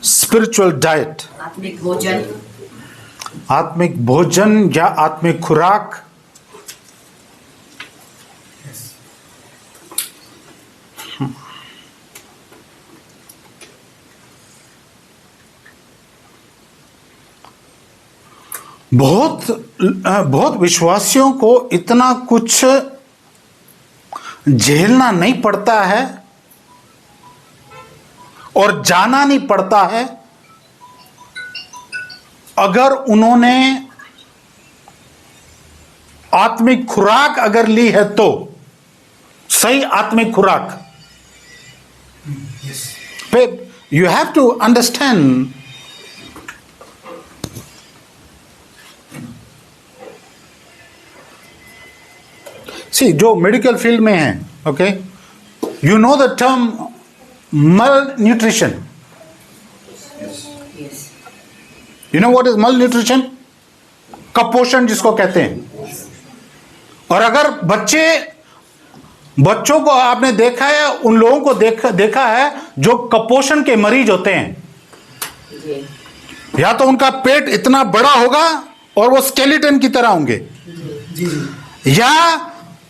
Spiritual diet, आत्मिक भोजन, आत्मिक भोजन या आत्मिक खुराक। बहुत विश्वासियों को इतना कुछ झेलना नहीं पड़ता है और जाना नहीं पड़ता है अगर उन्होंने आत्मिक खुराक अगर ली है तो। सही आत्मिक खुराक, you have to understand. See, जो मेडिकल फील्ड में है, okay, you know the term malnutrition. You know what is malnutrition? कुपोषण जिसको कहते हैं। और अगर बच्चों को आपने देखा है, उन लोगों को देखा है जो कुपोषण के मरीज होते हैं, या तो उनका पेट इतना बड़ा होगा और वो स्केलेटन की तरह होंगे, या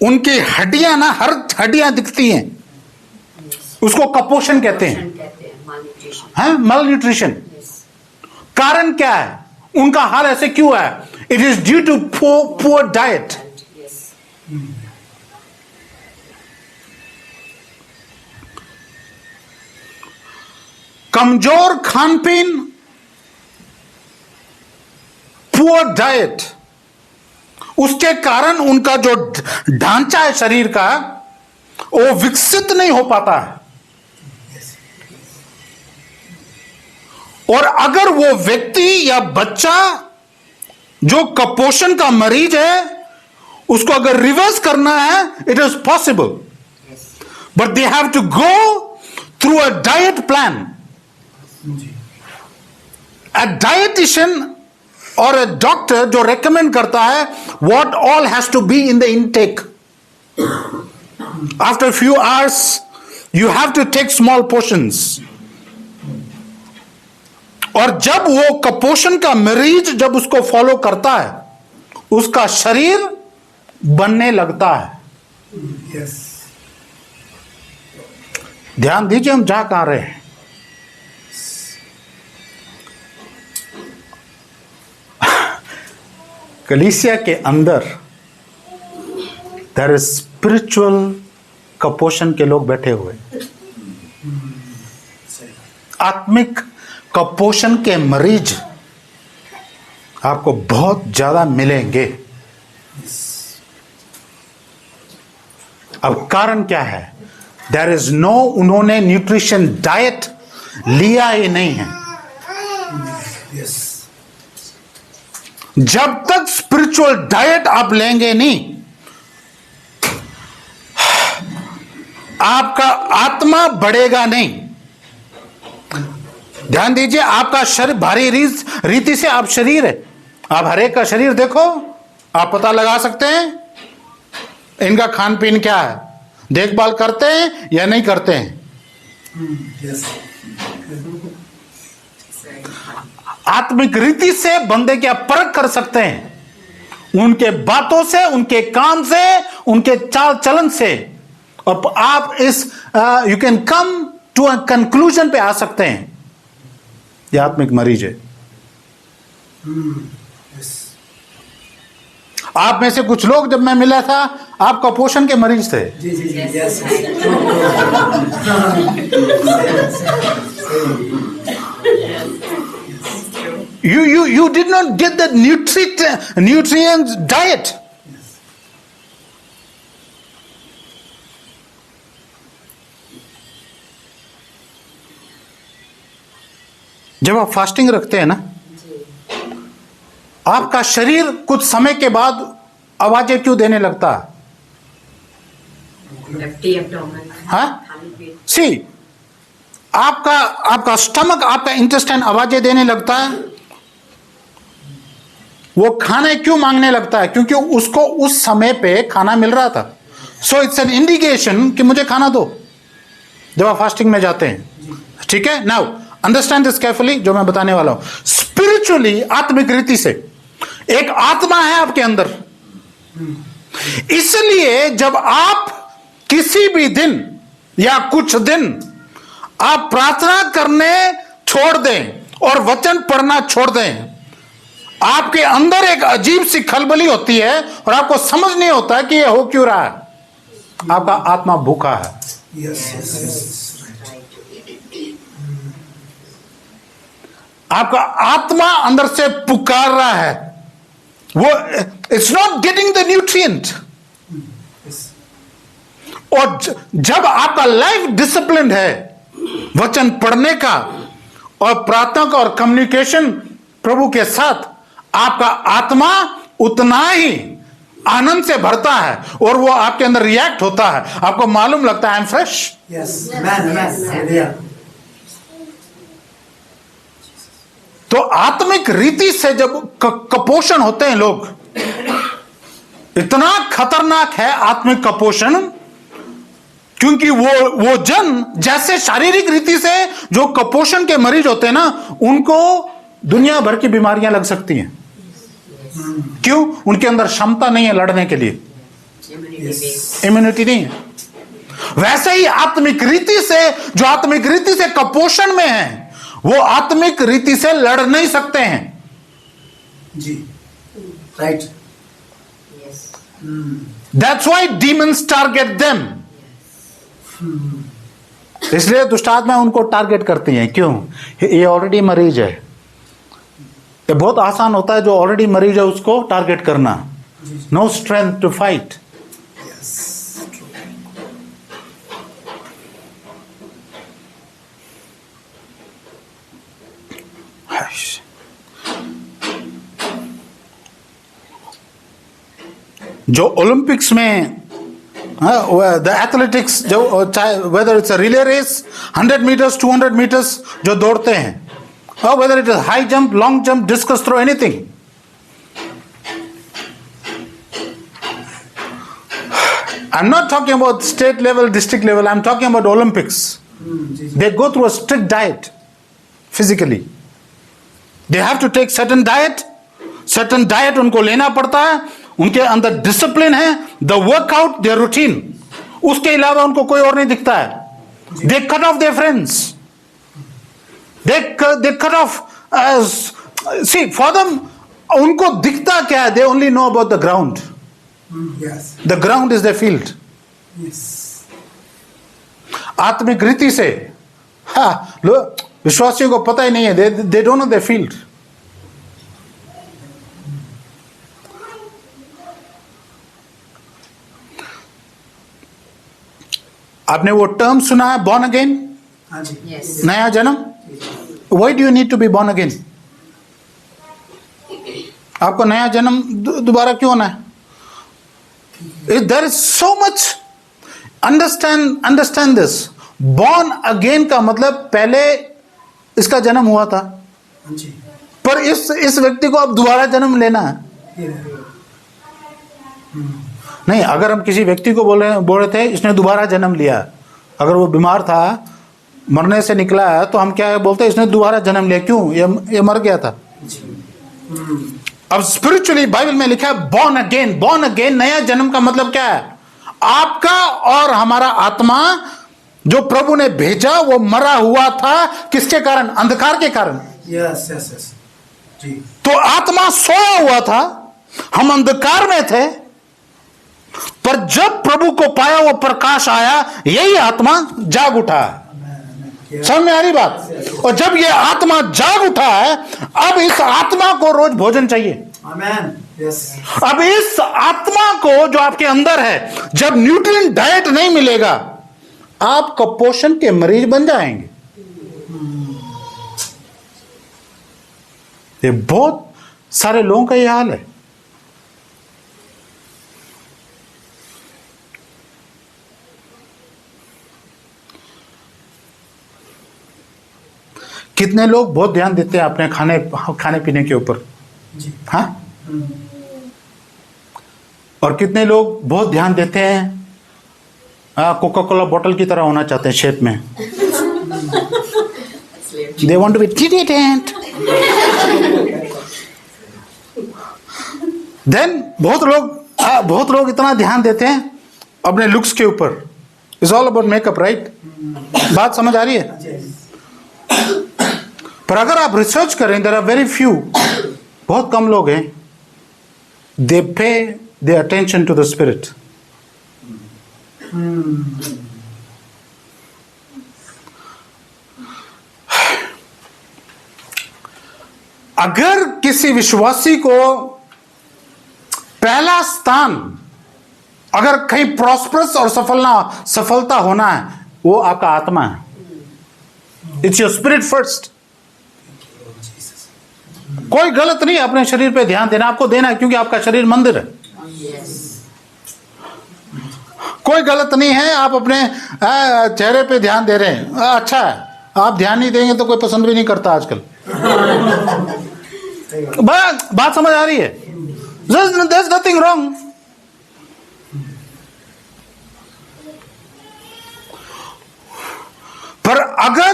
उनकी हड्डियां ना, हर हड्डियां दिखती हैं, उसको कुपोषण कहते हैं, मल न्यूट्रिशन। कारण क्या है? उनका हाल ऐसे क्यों है? It is due to poor diet. कमजोर खानपीन, पुअर डाइट, उसके कारण उनका जो ढांचा है शरीर का, वो विकसित नहीं हो पाता है। और अगर वो व्यक्ति या बच्चा जो कुपोषण का मरीज है, उसको अगर रिवर्स करना है, it is possible, but they have to go through a diet plan. A dietitian और अ डॉक्टर जो रेकमेंड करता है what all has to be in the intake. After few hours you have to take small portions. और जब वो कुपोषण का मरीज जब उसको फॉलो करता है, उसका शरीर बनने लगता है। yes. ध्यान दीजिए हम जा कहां रहे हैं। कलीसिया के अंदर देयर इज स्पिरिचुअल कुपोषण के लोग बैठे हुए, आत्मिक कुपोषण के मरीज आपको बहुत ज्यादा मिलेंगे। अब कारण क्या है? देयर इज नो, उन्होंने न्यूट्रिशन डाइट लिया ही नहीं है। yes. जब तक स्पिरिचुअल डाइट आप लेंगे नहीं, आपका आत्मा बढ़ेगा नहीं। ध्यान दीजिए, आपका शरीर भारी रीति से आप शरीर है, आप हरेक का शरीर देखो, आप पता लगा सकते हैं इनका खान पीन क्या है, देखभाल करते हैं या नहीं करते हैं। yes. आत्मिक रीति से बंदे की आप परख कर सकते हैं, उनके बातों से, उनके काम से, उनके चाल चलन से, और आप इस you can come to a conclusion पे आ सकते हैं ये आत्मिक मरीज है। yes. आप में से कुछ लोग, जब मैं मिला था, आप कुपोषण के मरीज थे। जी जी जी yes. You did not get the nutrients diet. जब आप फास्टिंग रखते हैं ना, आपका शरीर कुछ समय के बाद आवाजें क्यों देने लगता है? हाँ, सी, आपका स्टमक, आपका इंटेस्टाइन आवाजें देने लगता है। वो खाने क्यों मांगने लगता है? क्योंकि उसको उस समय पे खाना मिल रहा था। सो इट्स एन इंडिकेशन कि मुझे खाना दो, जब आप फास्टिंग में जाते हैं। ठीक है, नाउ अंडरस्टैंड दिस केयरफुली, जो मैं बताने वाला हूं। स्पिरिचुअली, आत्मिक रीति से एक आत्मा है आपके अंदर। इसलिए जब आप किसी भी दिन या कुछ दिन आप प्रार्थना करने छोड़ दें और वचन पढ़ना छोड़ दें, आपके अंदर एक अजीब सी खलबली होती है और आपको समझ नहीं होता कि यह हो क्यों रहा है। आपका आत्मा भूखा है। Yes, yes, yes. आपका आत्मा अंदर से पुकार रहा है। वो it's not getting the nutrient. Yes. और जब आपका लाइफ डिसिप्लिन है वचन पढ़ने का और प्रार्थना का और कम्युनिकेशन प्रभु के साथ, आपका आत्मा उतना ही आनंद से भरता है और वो आपके अंदर रिएक्ट होता है। आपको मालूम लगता है I am fresh. Yes. Amen. Amen. Hallelujah. तो आत्मिक रीति से जब कपोषण होते हैं लोग, इतना खतरनाक है आत्मिक कपोषण, क्योंकि वो जन जैसे शारीरिक रीति से जो कपोषण के मरीज होते हैं ना, उनको दुनिया भर की बीमारियां लग सकती हैं। क्यों? उनके अंदर क्षमता नहीं है लड़ने के लिए, इम्यूनिटी नहीं है। वैसे ही आत्मिक रीति से, जो आत्मिक रीति से कपोषण में है, वो आत्मिक रीति से लड़ नहीं सकते हैं। जी, right. That's why demons target them. इसलिए दुष्टात्मा उनको टारगेट करती हैं। क्यों? ये ऑलरेडी मरीज है। ये बहुत आसान होता है जो ऑलरेडी मरीज है उसको टारगेट करना। No strength to fight. जो ओलंपिक्स में द एथलेटिक्स, जो whether it's a relay race, 100 meters 200 meters जो दौड़ते हैं, और whether it is high jump, long jump, discus throw, anything, I am not talking about state level, district level, I am talking about Olympics. They go through a strict diet physically. They have to take certain diet उनको लेना पड़ता है। उनके अंदर discipline है, the workout, their routine, उसके अलावा उनको कोई और नहीं दिखता है। They cut off their friends, they cut off, see for them, उनको दिखता क्या है? They only know about the ground. The ground is the field. आत्मिक रीति से विश्वासियों को पता ही नहीं है, they don't know the field. आपने वो टर्म सुना है, बॉर्न अगेन, नया जन्म। Why do you need to be born again? आपको नया जन्म दोबारा क्यों होना है? There is so much, understand this. Born again का मतलब पहले इसका जन्म हुआ था, पर इस व्यक्ति को अब दोबारा जन्म लेना है। नहीं, अगर हम किसी व्यक्ति को बोल रहे थे इसने दोबारा जन्म लिया, अगर वो बीमार था, मरने से निकला है, तो हम क्या बोलते हैं? इसने दोबारा जन्म लिया। क्यों? ये मर गया था। अब स्पिरिचुअली बाइबल में लिखा है बॉर्न अगेन। बॉर्न अगेन, नया जन्म का मतलब क्या है? आपका और हमारा आत्मा जो प्रभु ने भेजा, वो मरा हुआ था। किसके कारण? अंधकार के कारण। यस यस यस जी। तो आत्मा सोया हुआ था, हम अंधकार में थे, पर जब प्रभु को पाया, वो प्रकाश आया, यही आत्मा जाग उठा है। समझ में आ रही बात? और जब ये आत्मा जाग उठा है, अब इस आत्मा को रोज भोजन चाहिए। आमेन। यस। अब इस आत्मा को जो आपके अंदर है, जब न्यूट्रिएंट डाइट नहीं मिलेगा, आप कुपोषण के मरीज बन जाएंगे। ये बहुत सारे लोगों का यह हाल है। कितने लोग बहुत ध्यान देते हैं अपने खाने पीने के ऊपर, हाँ? और कितने लोग बहुत ध्यान देते हैं कोका कोला बोतल की तरह होना चाहते हैं शेप में। They want to be diligent. Then बहुत लोग इतना ध्यान देते हैं अपने लुक्स के ऊपर. It's all about makeup, right? बात समझ आ रही है? पर अगर आप रिसर्च करें, there are very few, बहुत कम लोग हैं, they pay their attention to the spirit. अगर किसी विश्वासी को पहला स्थान अगर कहीं प्रॉस्परस और सफलता होना है, वो आपका आत्मा है. It's your spirit first. कोई गलत नहीं अपने शरीर पे ध्यान देना, आपको देना है क्योंकि आपका शरीर मंदिर है. कोई गलत नहीं है आप अपने चेहरे पे ध्यान दे रहे हैं, अच्छा है. आप ध्यान नहीं देंगे तो कोई पसंद भी नहीं करता आजकल. बात समझ आ रही है? There's nothing wrong. पर अगर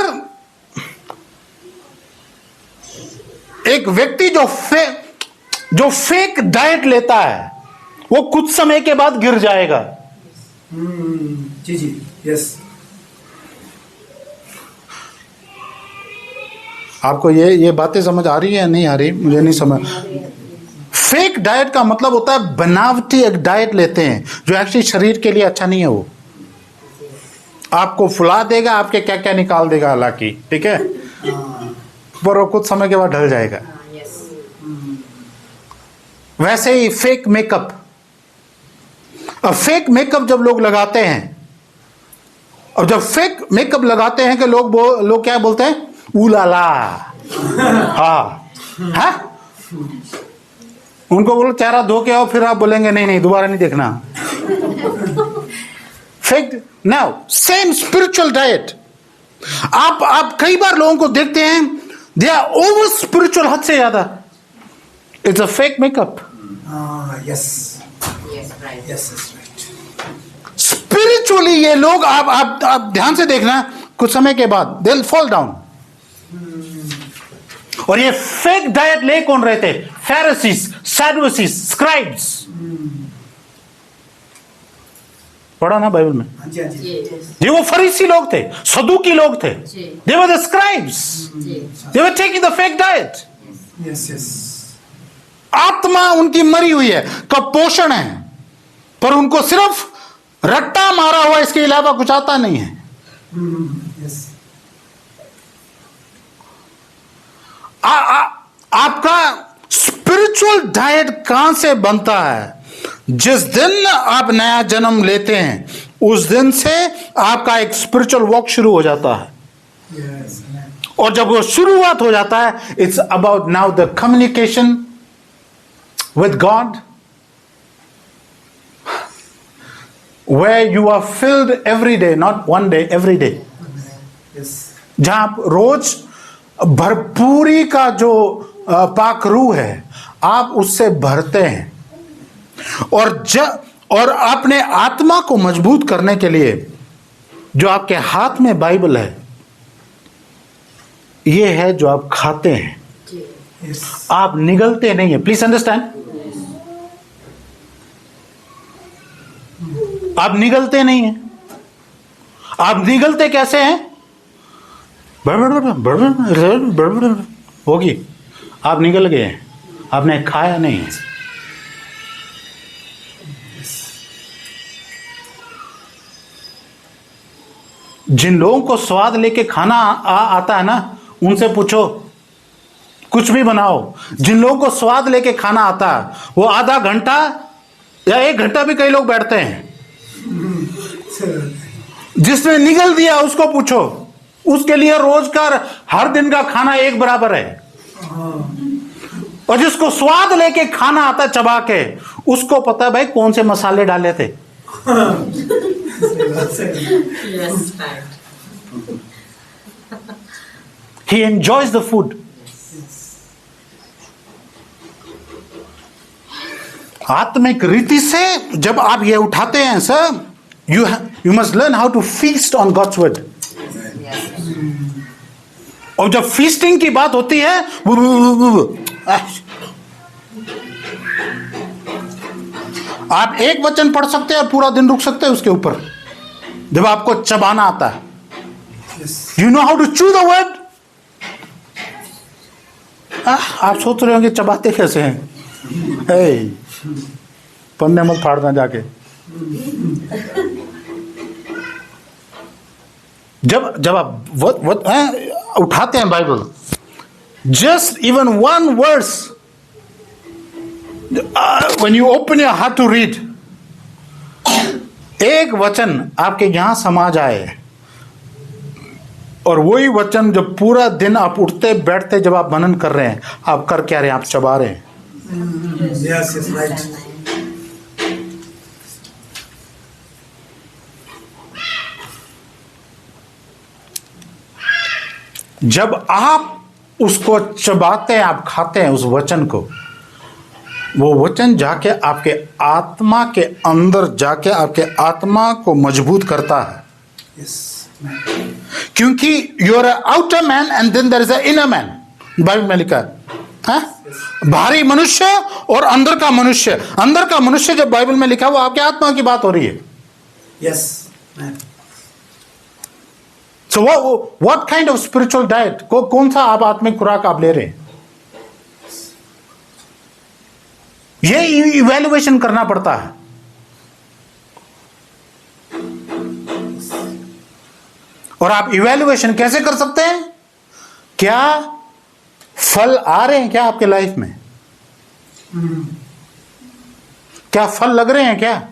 एक व्यक्ति जो फेक डाइट लेता है, वो कुछ समय के बाद गिर जाएगा. जी जी, यस. आपको ये बातें समझ आ रही है या नहीं आ रही? मुझे नहीं समझ. फेक डाइट का मतलब होता है बनावटी एक डाइट लेते हैं जो एक्चुअली शरीर के लिए अच्छा नहीं है. वो आपको फुला देगा, आपके क्या क्या निकाल देगा, हालांकि ठीक है, पर वो कुछ समय के बाद ढल जाएगा. वैसे ही फेक मेकअप. अब फेक मेकअप जब लोग लगाते हैं, और जब फेक मेकअप लगाते हैं कि लोग क्या बोलते हैं, उलाला. हाँ, उनको बोलो चेहरा धो के आओ, फिर आप बोलेंगे नहीं दोबारा नहीं देखना. Fake. Now same spiritual diet. आप कई बार लोगों को देखते हैं, दे आर ओवर स्पिरिचुअल, हद से ज्यादा. It's a fake makeup. Yes. Spiritually ये लोग आप ध्यान से देखना, कुछ समय के बाद दे विल फॉल डाउन. और ये फेक डाइट ले कौन रहे थे? Pharisees, Sadducees, scribes. पढ़ा ना बाइबल में? ये वो फरीसी लोग थे, सदूकी लोग थे. They were the scribes. They were taking the fake diet. Yes yes. आत्मा उनकी मरी हुई है, कपोषण है, पर उनको सिर्फ रट्टा मारा हुआ, इसके अलावा कुछ आता नहीं है. यस. आपका स्पिरिचुअल डाइट कहां से बनता है? जिस दिन आप नया जन्म लेते हैं, उस दिन से आपका एक स्पिरिचुअल वॉक शुरू हो जाता है. यस. और जब वो शुरुआत हो जाता है, it's about now the communication with God, where you are filled every day, not one day, every day. Yes. जहां आप रोज भरपूरी का जो पाखरू है, आप उससे भरते हैं. और अपने आत्मा को मजबूत करने के लिए जो आपके हाथ में बाइबल है, ये है जो आप खाते हैं. यस. आप निगलते नहीं है. Please understand. आप निगलते नहीं हैं. आप निगलते कैसे हैं? होगी. आप निगल गए हैं, आपने खाया नहीं है. जिन लोगों को स्वाद लेके खाना आता है ना, उनसे पूछो, कुछ भी बनाओ. जिन लोगों को स्वाद लेके खाना आता है, वो आधा घंटा या 1 घंटा भी कई लोग बैठते हैं. जिसने निगल दिया उसको पूछो, उसके लिए रोज का हर दिन का खाना एक बराबर है. और जिसको स्वाद लेके खाना आता चबा के, उसको पता है भाई कौन से मसाले डाले थे. He enjoys the food. आत्मिक रीति से जब आप ये उठाते हैं sir, you must learn how to feast on God's word. और जब फीस्टिंग की बात होती है, आप एक वचन पढ़ सकते हैं, पूरा दिन रुक सकते हैं उसके ऊपर, जब आपको चबाना आता है। Yes. You know how to chew the word. आप सोच रहे होंगे चबाते कैसे हैं? हे, पन्ने मत फाड़ना जाके। जब आप उठाते हैं Bible, just even one verse, when you open your heart to read, एक वचन आपके यहां समा जाए, और वही वचन जब पूरा दिन आप उठते बैठते जब आप मनन कर रहे हैं, आप कर क्या रहे हैं? आप चबा रहे हैं। Yes, yes, right. जब आप उसको चबाते हैं, आप खाते हैं उस वचन को, वो वचन जाके आपके आत्मा के अंदर जाके आपके आत्मा को मजबूत करता है। Yes. क्योंकि you are outer man and then there is a inner man, Bible में लिखा है। बाहरी मनुष्य और अंदर का मनुष्य। अंदर का मनुष्य जब बाइबल में लिखा है, वो आपके आत्मा की बात हो रही है। Yes, man. So what kind of spiritual diet, कौन सा आप आत्मिक खुराक आप ले रहे हैं? ये इवैल्यूएशन करना पड़ता है। और आप इवैल्यूएशन कैसे कर सकते हैं? क्या फल आ रहे हैं क्या आपके लाइफ में? क्या फल लग रहे हैं? क्या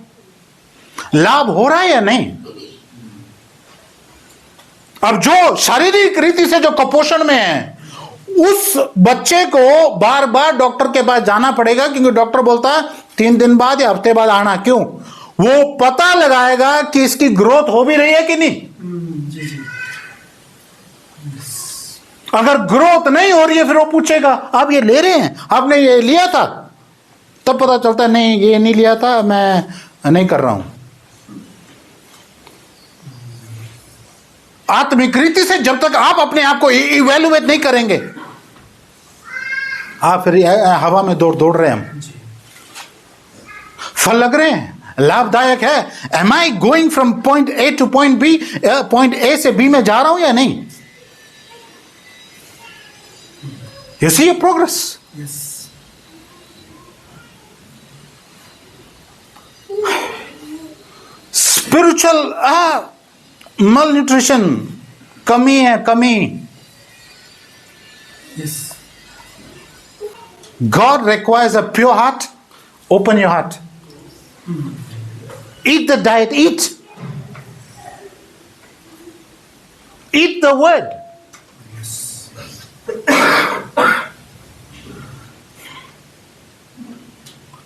लाभ हो रहा है या नहीं? अब जो शारीरिक रीति से जो कुपोषण में है, उस बच्चे को बार बार डॉक्टर के पास जाना पड़ेगा, क्योंकि डॉक्टर बोलता है 3 दिन बाद या हफ्ते बाद आना। क्यों? वो पता लगाएगा कि इसकी ग्रोथ हो भी रही है कि नहीं। जी जी। अगर ग्रोथ नहीं हो रही है, फिर वो पूछेगा आप ये ले रहे हैं, आपने ये लिया था? तब पता चलता है नहीं, ये नहीं लिया था, मैं नहीं कर रहा हूं। आत्मिक रीति से जब तक आप अपने आप को इवैल्यूएट नहीं करेंगे, आप फिर हवा में दौड़ रहे हैं हम। फल लग रहे हैं, लाभदायक है। Am I going from point A to point B, point A से बी में जा रहा हूं या नहीं? You see your progress. Yes. Spiritual malnutrition, कमी है, कमी। Yes. God requires a pure heart. Open your heart. Eat the diet. Eat. Eat the word.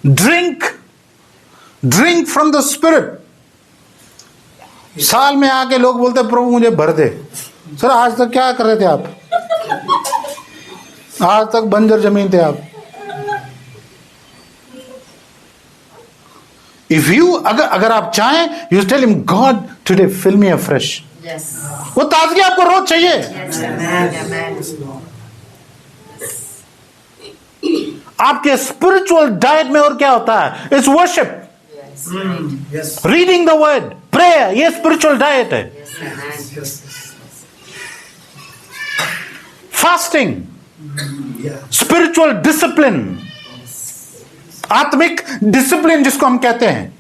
Drink from the Spirit. साल में आके लोग बोलते प्रभु मुझे भर दे। सर आज तक क्या कर रहे थे आप? आज तक बंजर जमीन थे आप। इफ यू अगर आप चाहें, you tell him God today fill me afresh. वो ताजगी आपको रोज चाहिए। आपके स्पिरिचुअल डाइट में और क्या होता है? It's worship, Yes. Reading the word, prayer, ये स्पिरिचुअल डाइट है। Yes. Fasting, Yeah. Spiritual discipline, आत्मिक डिसिप्लिन जिसको हम कहते हैं।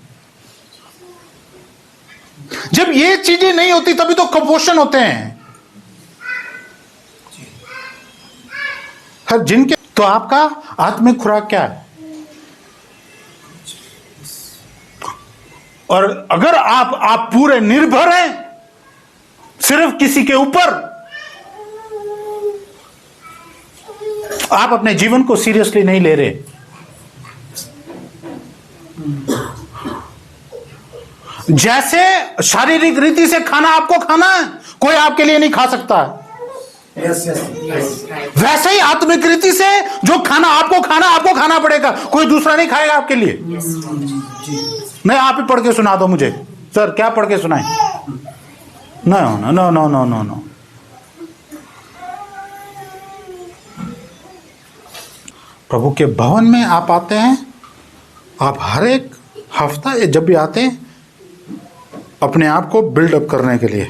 जब ये चीजें नहीं होती तभी तो कुपोषण होते हैं। हर जिनके तो आपका आत्मिक खुराक क्या है? और अगर आप पूरे निर्भर हैं सिर्फ किसी के ऊपर, आप अपने जीवन को सीरियसली नहीं ले रहे। जैसे शारीरिक रीति से खाना आपको खाना है, कोई आपके लिए नहीं खा सकता है। Yes. Yes. Yes. वैसे ही आत्मिक रीति से जो खाना आपको खाना पड़ेगा, कोई दूसरा नहीं खाएगा आपके लिए। नहीं, आप ही पढ़ के सुना दो मुझे। सर क्या पढ़ के सुनाए? No no no no no no no. प्रभु के भवन में आप आते हैं, आप हर एक हफ्ता जब भी आते हैं अपने आप को बिल्डअप करने के लिए,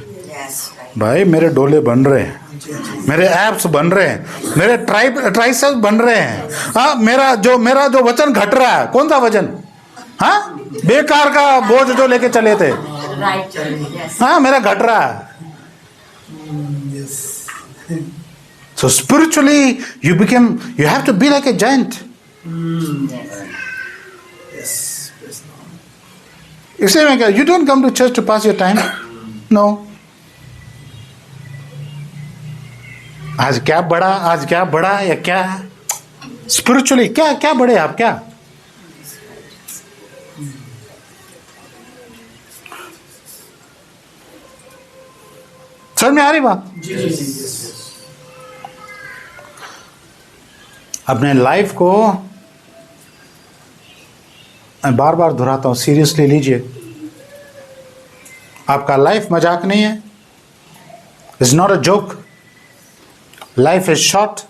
भाई मेरे डोले बन रहे हैं, मेरे एब्स बन रहे हैं, मेरे ट्राइसेप्स बन रहे हैं, हाँ मेरा जो वजन घट रहा है, कौन सा वजन, हाँ बेकार का बोझ जो लेके चले थे, हाँ मेरा घट रहा है। Yes. So spiritually you have to be like a giant. Yes. Yes. इसलिए मैं कह, you don't come to church to pass your time. No. आज क्या बड़ा या क्या स्पिरिचुअली क्या बड़े आप, क्या समझ में आ रही बात? अपने लाइफ को मैं बार बार दोहराता हूं, सीरियसली लीजिए। आपका लाइफ मजाक नहीं है, it's not a joke. Life is short,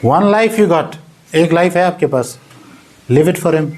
one life you got, एक लाइफ है आपके पास, लिव इट फॉर हिम।